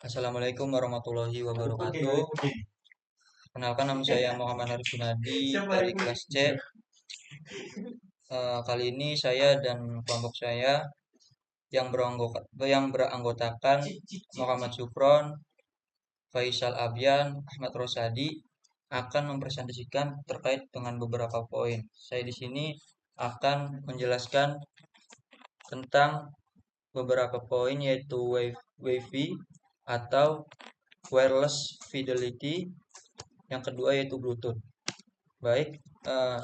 Assalamualaikum warahmatullahi wabarakatuh. Kenalkan, nama saya Muhammad Arif Gunadi dari kelas C. Kali ini saya dan kelompok saya yang beranggotakan Muhammad Sufron, Faisal Abyan, Ahmad Rosadi akan mempresentasikan terkait dengan beberapa poin. Saya di sini akan menjelaskan tentang beberapa poin, yaitu Wi-Fi atau wireless fidelity. Yang kedua yaitu Bluetooth. Baik,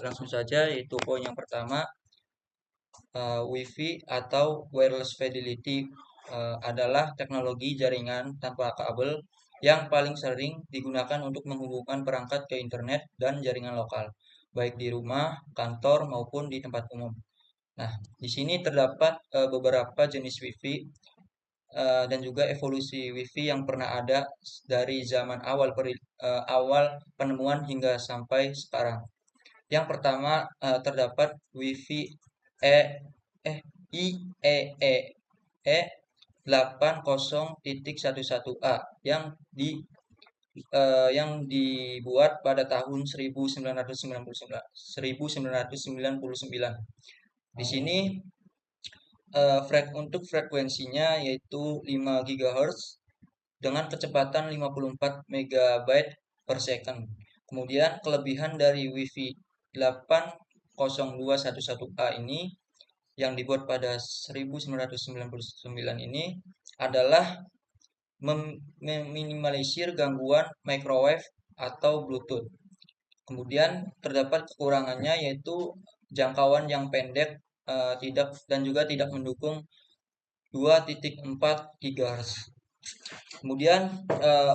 langsung saja, yaitu poin yang pertama, Wi-Fi atau wireless fidelity adalah teknologi jaringan tanpa kabel yang paling sering digunakan untuk menghubungkan perangkat ke internet dan jaringan lokal, baik di rumah, kantor, maupun di tempat umum. Nah, di sini terdapat beberapa jenis Wi-Fi dan juga evolusi Wi-Fi yang pernah ada dari zaman awal penemuan hingga sampai sekarang. Yang pertama, terdapat Wi-Fi E eh IEEE 80.11a yang dibuat pada tahun 1999. Di sini untuk frekuensinya yaitu 5 GHz dengan kecepatan 54 MB per second. Kemudian kelebihan dari Wi-Fi 802.11a ini yang dibuat pada 1999 ini adalah meminimalisir gangguan microwave atau Bluetooth. Kemudian terdapat kekurangannya, yaitu jangkauan yang pendek, dan juga tidak mendukung 2.4 GHz. Kemudian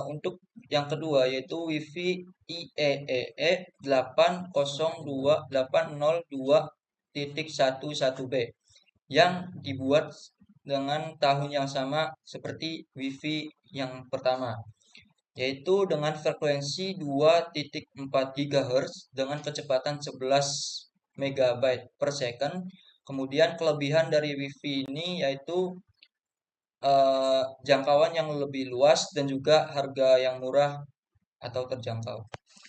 untuk yang kedua yaitu Wi-Fi IEEE 802.802.11b yang dibuat dengan tahun yang sama seperti Wi-Fi yang pertama, yaitu dengan frekuensi 2.4 GHz dengan kecepatan 11 MB per second. Kemudian kelebihan dari Wi-Fi ini yaitu jangkauan yang lebih luas dan juga harga yang murah atau terjangkau.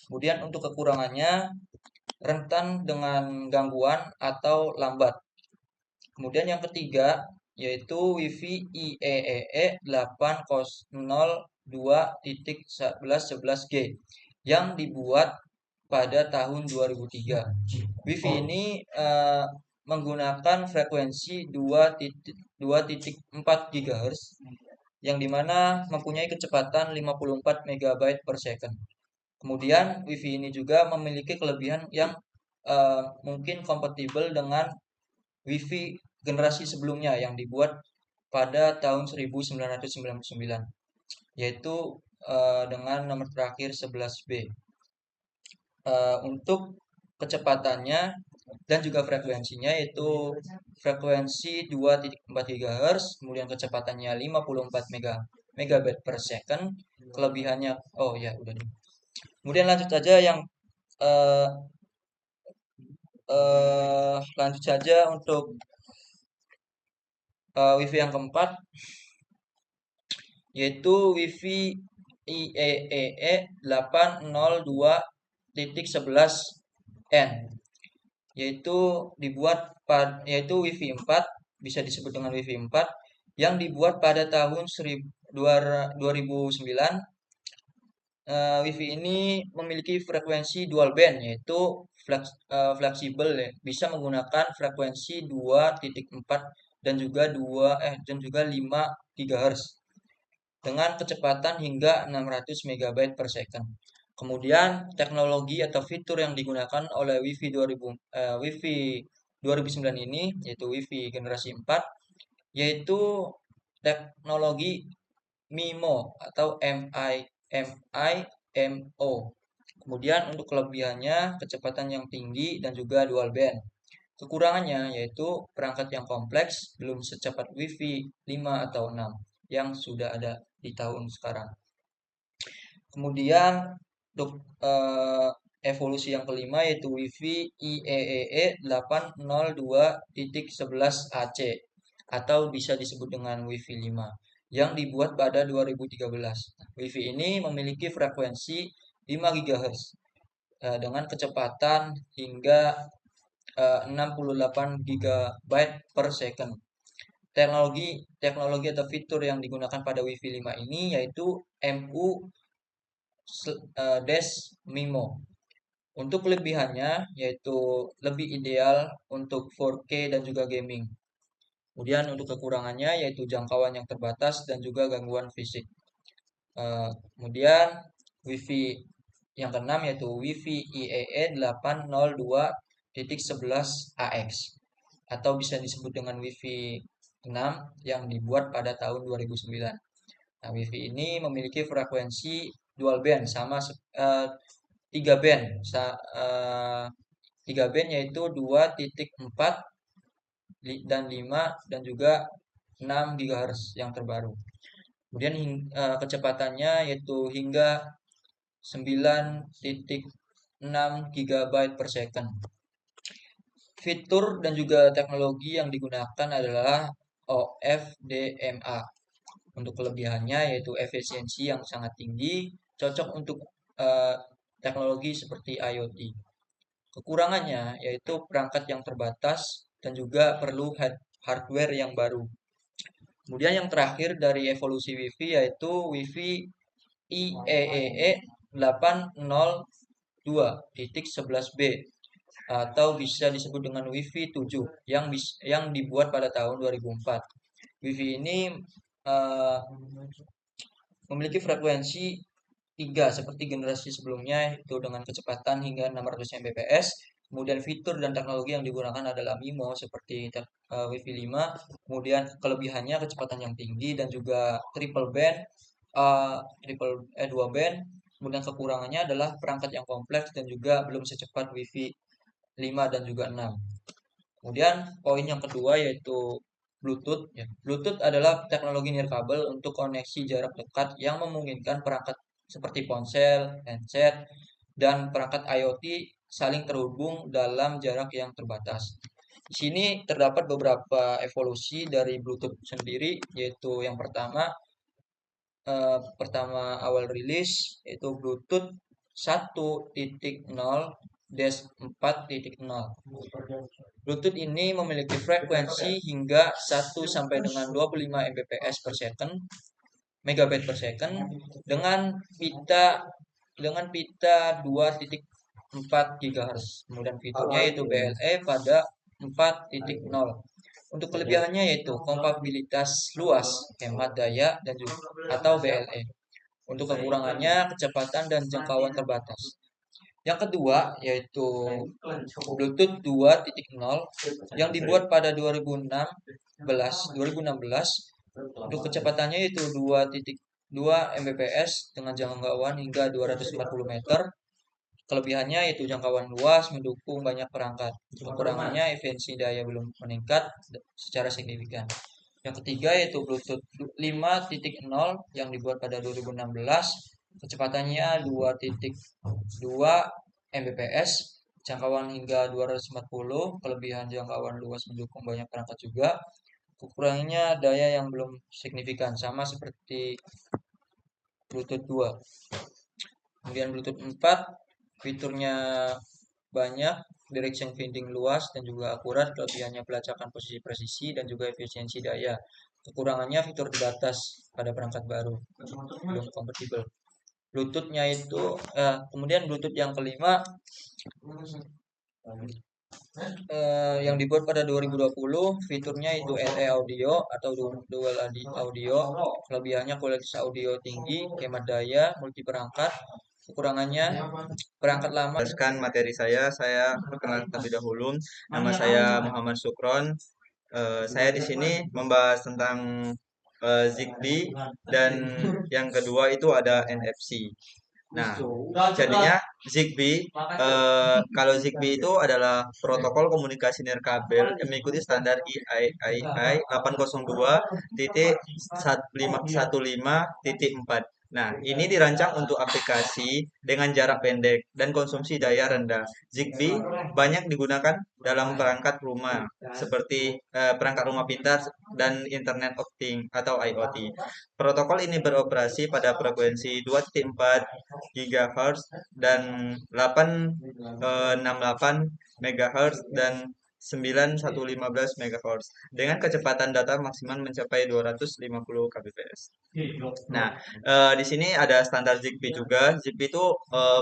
Kemudian untuk kekurangannya, rentan dengan gangguan atau lambat. Kemudian yang ketiga yaitu Wi-Fi IEEE 802.1111g yang dibuat pada tahun 2003. Wi-Fi ini menggunakan frekuensi 2.4 GHz yang dimana mempunyai kecepatan 54 MB per second. Kemudian Wi-Fi ini juga memiliki kelebihan yang mungkin kompatibel dengan Wi-Fi generasi sebelumnya yang dibuat pada tahun 1999, yaitu dengan nomor terakhir 11B. Untuk kecepatannya dan juga frekuensinya yaitu frekuensi 2.4 GHz, kemudian kecepatannya 54 MB per second, kelebihannya udah. Kemudian lanjut saja untuk Wi-Fi yang keempat, yaitu Wi-Fi IEEE 802.11n, yaitu Wi-Fi 4, bisa disebut dengan Wi-Fi 4 yang dibuat pada tahun 2009. Wi-Fi ini memiliki frekuensi dual band, yaitu fleksibel, ya. Bisa menggunakan frekuensi 2.4 dan juga 5 GHz dengan kecepatan hingga 600 MB per second. Kemudian teknologi atau fitur yang digunakan oleh Wi-Fi 2009 ini yaitu Wi-Fi generasi 4, yaitu teknologi MIMO atau MIMO. Kemudian untuk kelebihannya kecepatan yang tinggi dan juga dual band. Kekurangannya yaitu perangkat yang kompleks, belum secepat Wi-Fi 5 atau 6 yang sudah ada di tahun sekarang. Kemudian untuk evolusi yang kelima yaitu Wi-Fi IEEE 802.11ac atau bisa disebut dengan Wi-Fi 5, yang dibuat pada 2013. Wi-Fi ini memiliki frekuensi 5 GHz dengan kecepatan hingga 68 GB per second. Teknologi teknologi atau fitur yang digunakan pada Wi-Fi 5 ini yaitu MU-MIMO. Untuk kelebihannya yaitu lebih ideal untuk 4K dan juga gaming. Kemudian untuk kekurangannya yaitu jangkauan yang terbatas dan juga gangguan fisik. Kemudian Wi-Fi yang keenam yaitu Wi-Fi IEE 802.11ax atau bisa disebut dengan Wi-Fi 6 yang dibuat pada tahun 2009. Nah, Wi-Fi ini memiliki frekuensi dual band sama 3 band. 3 band yaitu 2.4 dan 5 dan juga 6 GHz yang terbaru. Kemudian kecepatannya yaitu hingga 9.6 GB per second. Fitur dan juga teknologi yang digunakan adalah OFDMA. Untuk kelebihannya yaitu efisiensi yang sangat tinggi, cocok untuk teknologi seperti IoT. Kekurangannya yaitu perangkat yang terbatas dan juga perlu hardware yang baru. Kemudian yang terakhir dari evolusi Wi-Fi yaitu Wi-Fi IEEE 802.11b atau bisa disebut dengan Wi-Fi 7 yang dibuat pada tahun 2004. Wi-Fi ini memiliki frekuensi 3 seperti generasi sebelumnya itu dengan kecepatan hingga 600 Mbps. Kemudian fitur dan teknologi yang digunakan adalah MIMO seperti Wi-Fi 5. Kemudian kelebihannya kecepatan yang tinggi dan juga triple band, dua band. Kemudian kekurangannya adalah perangkat yang kompleks dan juga belum secepat Wi-Fi 5 dan juga 6. Kemudian poin yang kedua yaitu Bluetooth. Bluetooth adalah teknologi nirkabel untuk koneksi jarak dekat yang memungkinkan perangkat seperti ponsel, handset, dan perangkat IoT saling terhubung dalam jarak yang terbatas. Di sini terdapat beberapa evolusi dari Bluetooth sendiri, yaitu yang pertama awal rilis yaitu Bluetooth 1.0-4.0. Bluetooth ini memiliki frekuensi hingga 1 sampai dengan 25 Mbps per second, megabit per second dengan pita 2.4 GHz. Kemudian fiturnya yaitu BLE pada 4.0. Untuk kelebihannya yaitu kompatibilitas luas, hemat daya dan juga atau BLE. Untuk kekurangannya kecepatan dan jangkauan terbatas. Yang kedua yaitu Bluetooth 2.0 yang dibuat pada 2016. Untuk kecepatannya yaitu 2.2 Mbps dengan jangkauan hingga 240 meter. Kelebihannya yaitu jangkauan luas mendukung banyak perangkat. Kekurangannya efisiensi daya belum meningkat secara signifikan. Yang ketiga yaitu Bluetooth 5.0 yang dibuat pada 2016. Kecepatannya 2.2 Mbps, jangkauan hingga 240, kelebihan jangkauan luas mendukung banyak perangkat juga. Kekurangannya daya yang belum signifikan sama seperti Bluetooth 2. Kemudian Bluetooth 4 fiturnya banyak, direction finding luas dan juga akurat, kelebihannya pelacakan posisi presisi dan juga efisiensi daya. Kekurangannya fitur terbatas pada perangkat baru, belum kompatibel. Bluetooth-nya itu kemudian Bluetooth yang kelima yang dibuat pada 2020, fiturnya itu LE audio atau dual audio. Kelebihannya kualitas audio tinggi, hemat daya, multi perangkat. Kekurangannya perangkat lama. Jelaskan materi saya perkenalkan terlebih dahulu. Nama saya Muhammad Sukron. Saya di sini membahas tentang Zigbee dan yang kedua itu ada NFC. Nah, jadinya Zigbee, kalau Zigbee itu adalah protokol komunikasi nirkabel yang mengikuti standar IEEE 802.15.4. Nah, ini dirancang untuk aplikasi dengan jarak pendek dan konsumsi daya rendah. Zigbee banyak digunakan dalam perangkat rumah seperti perangkat rumah pintar dan Internet of Things atau IoT. Protokol ini beroperasi pada frekuensi 2,4 GHz dan 868 MHz dan 9115 MHz dengan kecepatan data maksimal mencapai 250 kbps. Nah, di sini ada standar Zigbee juga. Zigbee itu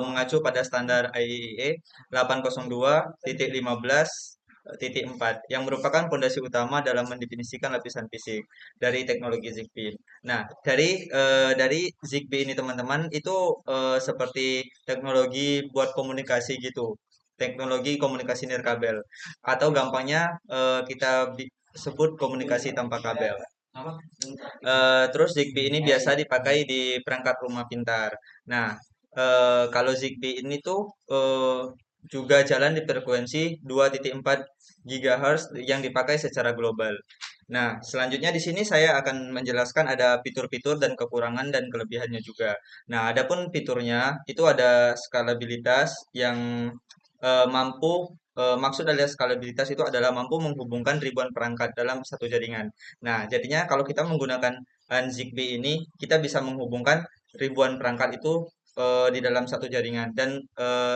mengacu pada standar IEEE 802.15.4 yang merupakan fondasi utama dalam mendefinisikan lapisan fisik dari teknologi Zigbee. Nah, dari Zigbee ini teman-teman itu seperti teknologi buat komunikasi gitu. Teknologi komunikasi nirkabel atau gampangnya kita sebut komunikasi tanpa kabel. Terus Zigbee ini biasa dipakai di perangkat rumah pintar. Nah, kalau Zigbee ini tuh juga jalan di frekuensi 2,4 GHz yang dipakai secara global. Nah, selanjutnya di sini saya akan menjelaskan ada fitur-fitur dan kekurangan dan kelebihannya juga. Nah, adapun fiturnya itu ada skalabilitas yang mampu maksud dari skalabilitas itu adalah mampu menghubungkan ribuan perangkat dalam satu jaringan. Nah, jadinya kalau kita menggunakan Zigbee ini, kita bisa menghubungkan ribuan perangkat itu di dalam satu jaringan dan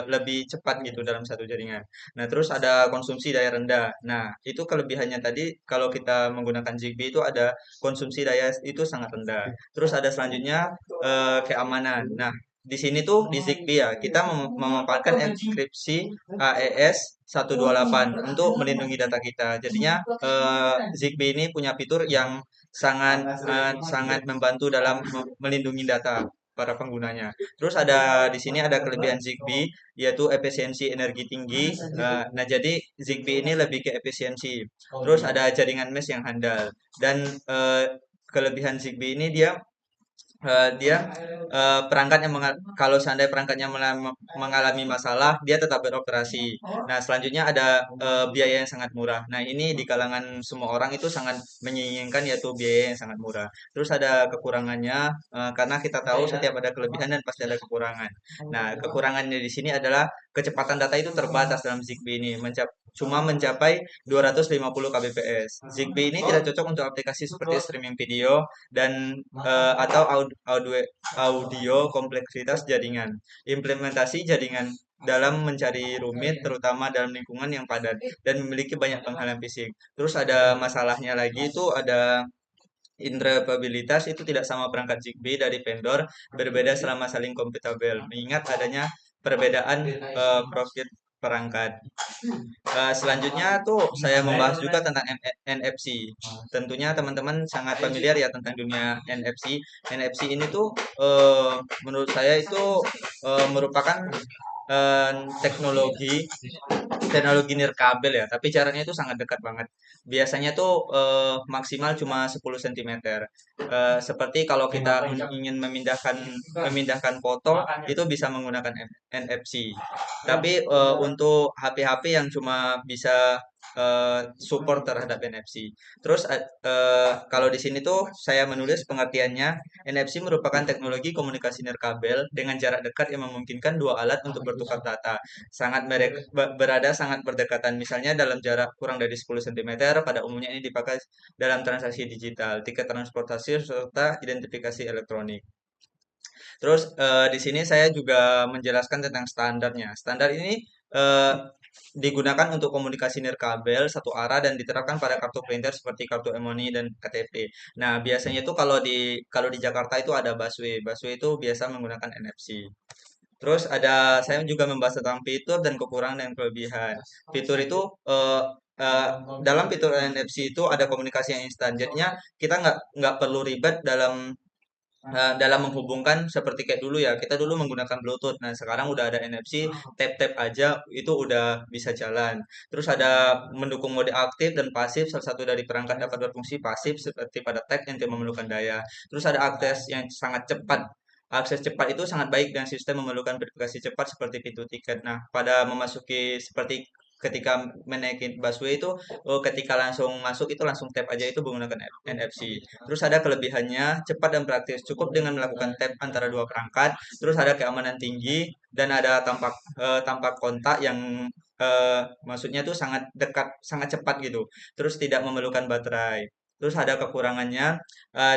lebih cepat gitu dalam satu jaringan. Nah, terus ada konsumsi daya rendah. Nah, itu kelebihannya tadi kalau kita menggunakan Zigbee itu ada konsumsi daya itu sangat rendah. Terus ada selanjutnya keamanan. Nah, di sini tuh di Zigbee ya, kita memanfaatkan enkripsi AES 128 untuk melindungi data kita. Jadinya Zigbee ini punya fitur yang sangat membantu dalam melindungi data para penggunanya. Terus ada di sini ada kelebihan Zigbee yaitu efisiensi energi tinggi. Nah, jadi Zigbee ini lebih ke efisiensi. Terus ada jaringan mesh yang handal dan kelebihan Zigbee ini dia perangkat yang kalau seandainya perangkatnya mengalami masalah, dia tetap beroperasi. Nah, selanjutnya ada biaya yang sangat murah. Nah, ini di kalangan semua orang itu sangat menginginkan yaitu biaya yang sangat murah. Terus ada kekurangannya karena kita tahu setiap ada kelebihan dan pasti ada kekurangan. Nah, kekurangannya di sini adalah kecepatan data itu terbatas dalam Zigbee ini, cuma mencapai 250 kbps. Zigbee ini tidak cocok untuk aplikasi seperti streaming video dan atau audio kompleksitas jaringan. Implementasi jaringan dalam mencari rumit, terutama dalam lingkungan yang padat dan memiliki banyak penghalang fisik. Terus ada masalahnya lagi itu ada interoperabilitas itu tidak sama perangkat Zigbee dari vendor berbeda selama saling kompatibel, mengingat adanya perbedaan profil perangkat. Selanjutnya tuh saya membahas juga tentang NFC. Tentunya teman-teman sangat familiar ya tentang dunia NFC. NFC ini tuh menurut saya itu merupakan eh, teknologi teknologi nirkabel ya, tapi jaraknya itu sangat dekat banget. Biasanya tuh maksimal cuma 10 cm. Seperti kalau kita ingin memindahkan foto itu bisa menggunakan NFC. Tapi untuk HP-HP yang cuma bisa support terhadap NFC. Terus kalau di sini tuh saya menulis pengertiannya, NFC merupakan teknologi komunikasi nirkabel dengan jarak dekat yang memungkinkan dua alat untuk bertukar data berada sangat berdekatan. Misalnya dalam jarak kurang dari 10 cm, pada umumnya ini dipakai dalam transaksi digital, tiket transportasi serta identifikasi elektronik. Terus di sini saya juga menjelaskan tentang standarnya. Standar ini eh, digunakan untuk komunikasi nirkabel satu arah dan diterapkan pada kartu printer seperti kartu EMONI dan KTP. Nah, biasanya itu kalau di Jakarta itu ada busway. Busway itu biasa menggunakan NFC. Terus saya juga membahas tentang fitur dan kekurangan dan kelebihan. Fitur itu eh, dalam fitur NFC itu ada komunikasi yang instan. Jadinya kita nggak perlu ribet dalam menghubungkan seperti kayak dulu ya. Kita dulu menggunakan Bluetooth. Nah, sekarang udah ada NFC, tap-tap aja itu udah bisa jalan. Terus ada mendukung mode aktif dan pasif. Salah satu dari perangkat dapat berfungsi pasif seperti pada tag yang tidak memerlukan daya. Terus ada akses yang sangat cepat. Akses cepat itu sangat baik dan sistem memerlukan verifikasi cepat seperti pintu tiket. Nah, pada memasuki seperti ketika menaikin busway itu ketika langsung masuk itu langsung tap aja itu menggunakan NFC. Terus ada kelebihannya cepat dan praktis. Cukup dengan melakukan tap antara dua perangkat, terus ada keamanan tinggi dan ada tampak kontak yang maksudnya tuh sangat dekat, sangat cepat gitu. Terus tidak memerlukan baterai. Terus ada kekurangannya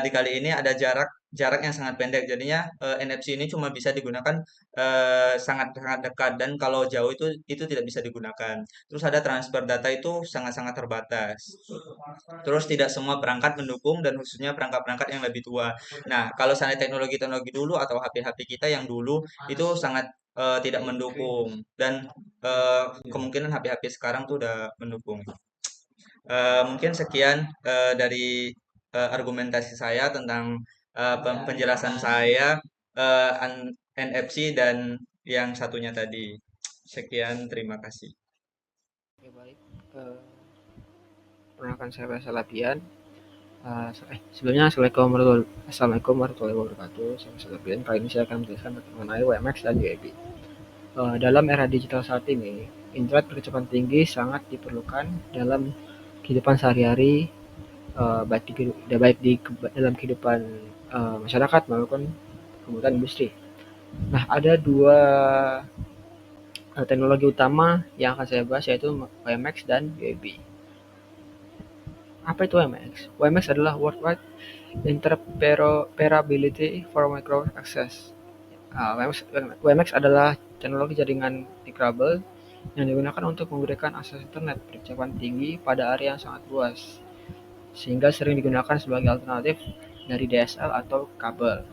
di kali ini ada jarak yang sangat pendek. Jadinya NFC ini cuma bisa digunakan sangat sangat dekat dan kalau jauh itu tidak bisa digunakan. Terus ada transfer data itu sangat-sangat terbatas. Terus tidak semua perangkat mendukung dan khususnya perangkat-perangkat yang lebih tua. Nah, kalau seandainya teknologi-teknologi dulu atau HP-HP kita yang dulu itu sangat tidak mendukung dan kemungkinan HP-HP sekarang tuh udah mendukung. Mungkin sekian dari argumentasi saya tentang penjelasan saya NFC dan yang satunya tadi. Sekian, terima kasih. Oke, baik. Eh, Perkenalkan saya Faisal Labian. Sebelumnya Assalamualaikum warahmatullahi wabarakatuh. Saya Faisal Labian. Kali ini saya akan menjelaskan mengenai WMX dan UAB. Dalam era digital saat ini, internet berkecepatan tinggi sangat diperlukan dalam kehidupan sehari-hari, dalam kehidupan masyarakat maupun kebutuhan industri. Nah, ada dua teknologi utama yang akan saya bahas yaitu WMX dan UAB. Apa itu WMX? WMX adalah Worldwide Interoperability for Micro Access. WMX adalah teknologi jaringan interoperable yang digunakan untuk memberikan akses internet berkecepatan tinggi pada area yang sangat luas, sehingga sering digunakan sebagai alternatif dari DSL atau kabel.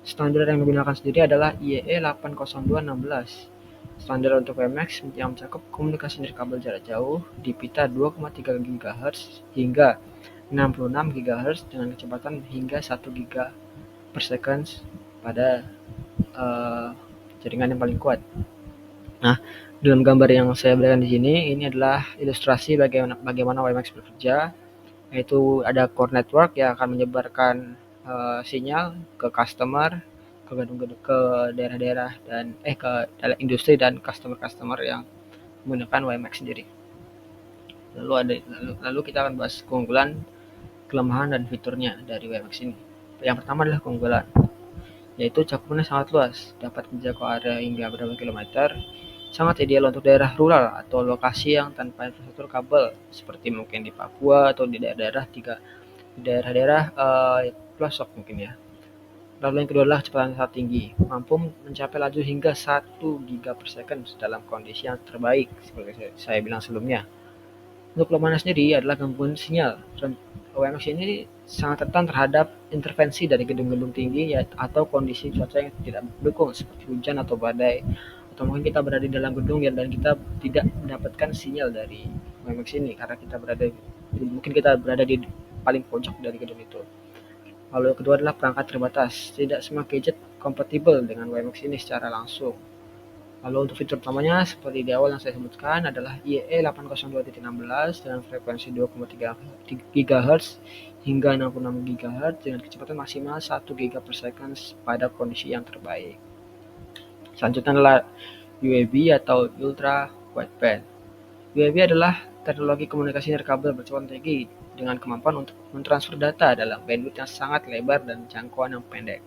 Standar yang digunakan sendiri adalah IEEE 80216. Standar untuk WMX yang mencakup komunikasi nirkabel jarak jauh di pita 2,3 GHz hingga 66 GHz dengan kecepatan hingga 1 GB per second pada jaringan yang paling kuat. Nah, dalam gambar yang saya berikan di sini, ini adalah ilustrasi bagaimana WMX bekerja, yaitu ada core network yang akan menyebarkan sinyal ke customer, ke gedung-gedung, ke daerah-daerah dan ke industri dan customer yang menggunakan WMX sendiri. Lalu kita akan bahas keunggulan, kelemahan dan fiturnya dari WMX ini. Yang pertama adalah keunggulan, yaitu cakupannya sangat luas, dapat menjangkau area hingga beberapa kilometer, sangat ideal untuk daerah rural atau lokasi yang tanpa infrastruktur kabel, seperti mungkin di Papua atau di daerah-daerah pelosok mungkin ya. Lalu yang kedua adalah kecepatan sangat tinggi, mampu mencapai laju hingga 1 GB per second dalam kondisi yang terbaik, seperti saya bilang sebelumnya. Untuk kelemahannya sendiri adalah gangguan sinyal. WMX ini sangat rentan terhadap intervensi dari gedung-gedung tinggi atau kondisi cuaca yang tidak mendukung seperti hujan atau badai, atau mungkin kita berada di dalam gedung dan kita tidak mendapatkan sinyal dari WMX ini karena kita berada di paling pojok dari gedung itu. Lalu yang kedua adalah perangkat terbatas. Tidak semua gadget kompatibel dengan WMX ini secara langsung. Lalu untuk fitur utamanya seperti di awal yang saya sebutkan adalah IEEE 802.16 dengan frekuensi 2,3 GHz hingga 66 GHz dengan kecepatan maksimal 1 GB per second pada kondisi yang terbaik. Selanjutnya adalah UAB atau Ultra Wideband. UAB adalah teknologi komunikasi nirkabel berkecepatan tinggi dengan kemampuan untuk mentransfer data dalam bandwidth yang sangat lebar dan jangkauan yang pendek.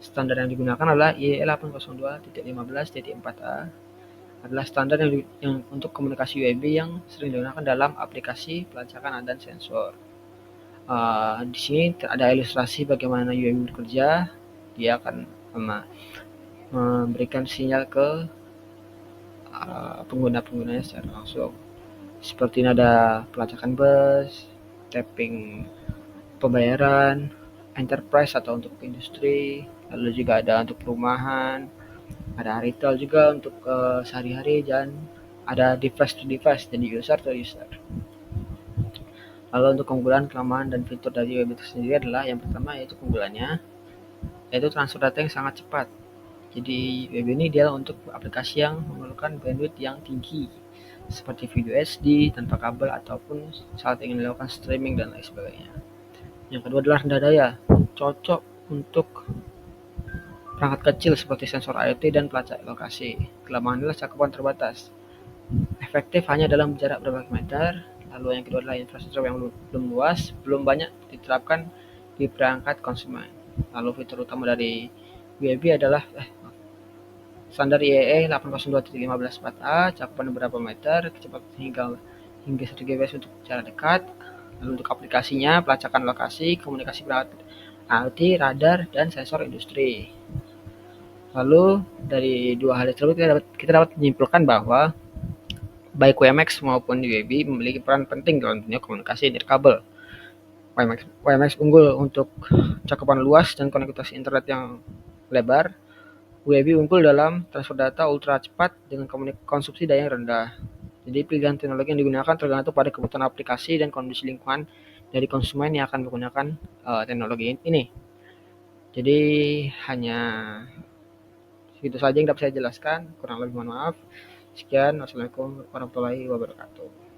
Standar yang digunakan adalah IEEE 802.15.4a adalah standar yang untuk komunikasi UAB yang sering digunakan dalam aplikasi pelacakan dan sensor. Di sini ada ilustrasi bagaimana UAB bekerja. Dia akan memberikan sinyal ke pengguna-penggunanya secara langsung. Seperti ini ada pelacakan bus, tapping pembayaran, enterprise atau untuk industri, lalu juga ada untuk perumahan, ada retail juga untuk sehari-hari, dan ada device to device, jadi user to user. Lalu untuk keunggulan, kelemahan, dan fitur dari web itu sendiri adalah yang pertama yaitu keunggulannya, yaitu transfer data yang sangat cepat. Jadi web ini dia untuk aplikasi yang memerlukan bandwidth yang tinggi, seperti video SD tanpa kabel ataupun saat ingin melakukan streaming dan lain sebagainya. Yang kedua adalah rendah daya, cocok untuk perangkat kecil seperti sensor IoT dan pelacak lokasi. Kelemahan adalah cakupan terbatas. efektif hanya dalam jarak beberapa meter. Lalu yang kedua adalah infrastruktur yang belum luas, belum banyak diterapkan di perangkat konsumen. Lalu fitur utama dari UAV adalah standar IEE 802.15.4a, cakupan beberapa meter, kecepatan hingga 1 Gbps untuk jarak dekat. Lalu untuk aplikasinya, pelacakan lokasi, komunikasi perangkat IoT, radar, dan sensor industri. Lalu dari dua hal tersebut kita dapat menyimpulkan bahwa baik WMX maupun UAV memiliki peran penting dalam dunia komunikasi nirkabel. WMX unggul untuk cakupan luas dan konektivitas internet yang lebar. UAV unggul dalam transfer data ultra cepat dengan konsumsi daya yang rendah. Jadi pilihan teknologi yang digunakan tergantung pada kebutuhan aplikasi dan kondisi lingkungan dari konsumen yang akan menggunakan teknologi ini. Jadi hanya segitu saja yang dapat saya jelaskan. Kurang lebih mohon maaf. Sekian. Wassalamualaikum warahmatullahi wabarakatuh.